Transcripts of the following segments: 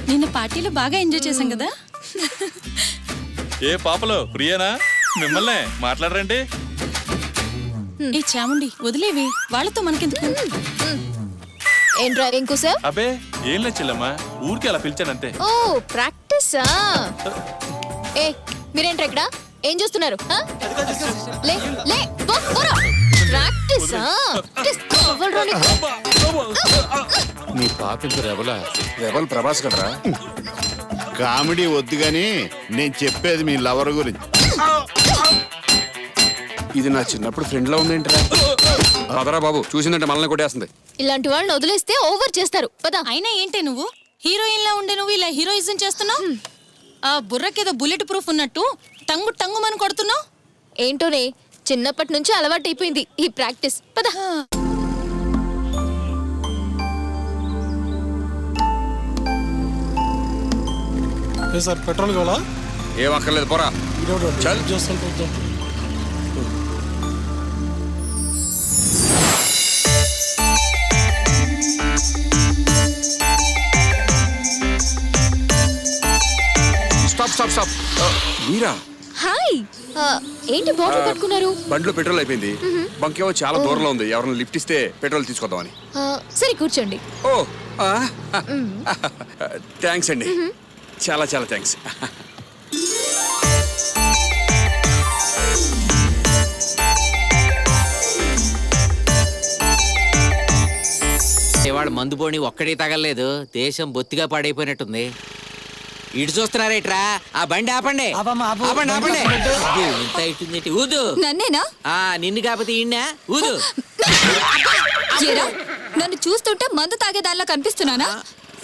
నిన్న పార్టీలో బాగా ఎంజాయ్ చేశాం కదా. ఏ పాపలో ప్రియేనా? మిమ్మల్నే మాట్లాడరండి. ఏ చాముండి వదిలేవి, వాళ్ళతో మనకెందుకు. ఏం డ్రైవింగ్ కూసావ్? అబ్బే ఏం లేదు చెల్లమ్మా, ఊరికి అలా పిలిచానంతే. ఓ ప్రాక్టీసా? ఏ మీరేంట్రా ఇక్కడ ఏం చూస్తున్నారు? లే లే పోరా. ప్రాక్టీసా? నీ పాప రెబలా? రెబల్ ప్రభాస్ కదరా? కామెడీ వద్దు గాని నేను చెప్పేది మీ లవర్ గురించి. ఇది నా చిన్నప్పుడు ఫ్రెండ్ లా ఉందేంటిరా? పదరా బాబు, చూసిందంటే మనల్ని కొట్టేస్తుంది. ఇలాంటి వాళ్ళని వదిలేస్తే ఓవర్ చేస్తారు. పద. అయినా ఏంటే నువ్వు హీరోయిన్ లా ఉండే నువ్వు ఇలా హీరోయిజం చేస్తున్నావు? ఆ బుర్రకేదో బుల్లెట్ ప్రూఫ్ ఉన్నట్టు టంగు టంగు మని కొడుతున్నావు. ఏంటోనే చిన్నప్పటి నుంచి అలవాటు అయిపోయింది ఈ ప్రాక్టీస్. పద. సార్ పెట్రోల్ కావాలా? ఏం అక్కర్లేదు, పోరా. చల్. Stop stop stop. మీరా? హాయ్. ఏంటి బాటిల్ పట్టుకున్నారు? బండిలో పెట్రోల్ అయిపోయింది. బంకేవో చాలా దూరంలో ఉంది. ఎవరైనా లిఫ్ట్ ఇస్తే పెట్రోల్ తీసుకొద్దామని. సరే కూర్చోండి. ఓ థ్యాంక్స్ అండి, చాలా చాలా థ్యాంక్స్. వాడు మందు పోని ఒక్కడే తగలలేదు. దేశం బొత్తిగా పాడైపోయినట్టుంది. ఇటు చూస్తున్నారేట్రా? ఆ బండి ఆపండి, ఆపండి ఆపండి. ఇంత ఇట్టుంది. ఊదు. నన్నేనా? నిన్ను కాకపోతే ఈయన ఊదు. నన్ను చూస్తుంటే మందు తాగేదానిలా కనిపిస్తున్నానా?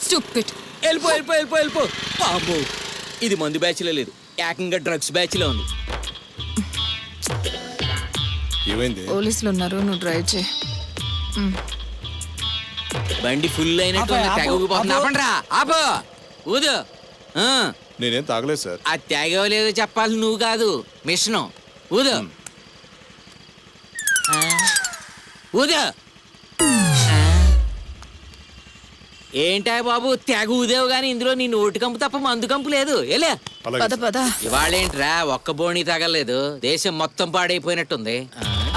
స్టూపిడ్. వెళ్ళిపో వెళ్ళిపో వెళ్ళిపో వెళ్ళిపో. అబ్బో, ఇది మందు బ్యాచ్ లో లేదు, ఏకంగా డ్రగ్స్ బ్యాచ్ లో ఉంది. ఏమైంది? పోలీసులు ఉన్నారు, నువ్వు డ్రైవ్ చేయి. బండి ఫుల్ అయినట్టు తెగపోతుంది. ఆపండ్రా, ఆపో, ఊదు. నేనేం తాగలేదు సార్. ఆ తెగవలేదో చెప్పాలి నువ్వు కాదు, మిషను. ఊదు ఊదు. ఏంటా బాబు తెగ ఊదేవు గాని ఇందులో నీ నోటి కంపు తప్ప మందు కంపు లేదు. వెళ్ళే. పద పద. ఇవాళేంట్రా ఒక్క బోణి తగలేదు, దేశం మొత్తం పాడైపోయినట్టుంది.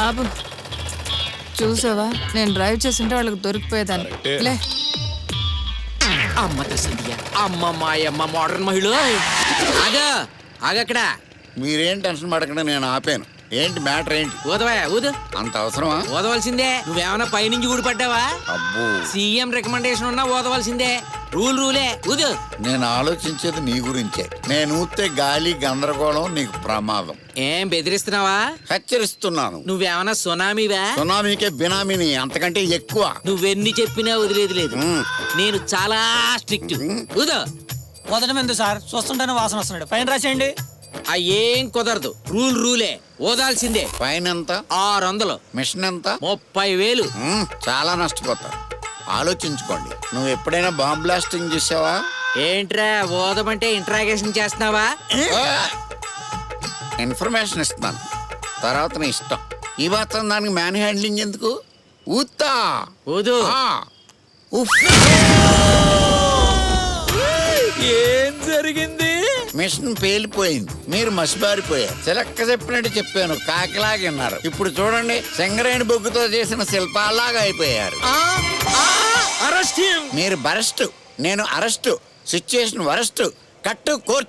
ఆపు. చూసావా, నేను డ్రైవ్ చేస్తుంటే వాళ్ళకి దొరికిపోయేదాన్ని. లే. అమ్మ తసదియా, అమ్మ మాయమ్మ మోడర్న్ మహిళ. ఆగా ఆగక్కడ. మీరేం టెన్షన్ పడకుండా నేను ఆపాను. ఏంటి మ్యాటర్ ఏంటి? ఊదవా ఊదు. అంత అవసరమా? ఊదవలసిందే. నువ్వేమన్నా పైనుంచి ఊడిపడ్డావా? అబ్బో, సీఎం రికమెండేషన్ ఉన్నా ఊదవలసిందే. రూలే. ఊదు. నేను ఆలోచించేది నీ గురించే. నేను ఊతే గాలి గందరగోళం, నీకు ప్రమాదం. ఏం బెదిరిస్తున్నావా? హెచ్చరిస్తున్నాను. నువ్వేమన్నా సునామీవా? సునామీకే బినామీని, అంతకంటే ఎక్కువ. నువ్వెన్ని చెప్పినా వదిలేదు లేదు. నేను చాలా స్ట్రిక్ట్. ఊదు. వదడం ఎందుకు సార్? చూస్తుంటేనే వాసన వస్తున్నాడు. ఫైన్ రాసేయండి. ఏం కుదరదు. రూలే. ఓదాల్సిందే. ఫైన్ ఎంత? 600. మిషన్ ఎంత? 30,000. చాలా నష్టపోతారు. ఆలోచించుకోండి. నువ్వు ఎప్పుడైనా బాంబ్ బ్లాస్టింగ్ చేసావా? ఏంట్రా ఓదమంటే ఇంట్రాగేషన్ చేస్తున్నావా? ఇన్ఫర్మేషన్ ఇస్తున్నాను, తర్వాత నీ ఇష్టం. ఈ మాత్రం దానికి మ్యాన్ హ్యాండ్లింగ్ ఎందుకు? ఊతా. ఊదు. ఏం జరిగింది? మిషన్ పేలిపోయింది, మీరు మసిబారిపోయారు. చిలక్క చెప్పినట్టు చెప్పాను, కాకిలాగిన్నారు. ఇప్పుడు చూడండి, సింగరేణి బొగ్గుతో చేసిన శిల్పాలాగా అయిపోయారు. మీరు బరెస్ట్, నేను అరెస్ట్. Situation worst. కట్టు కోర్టు.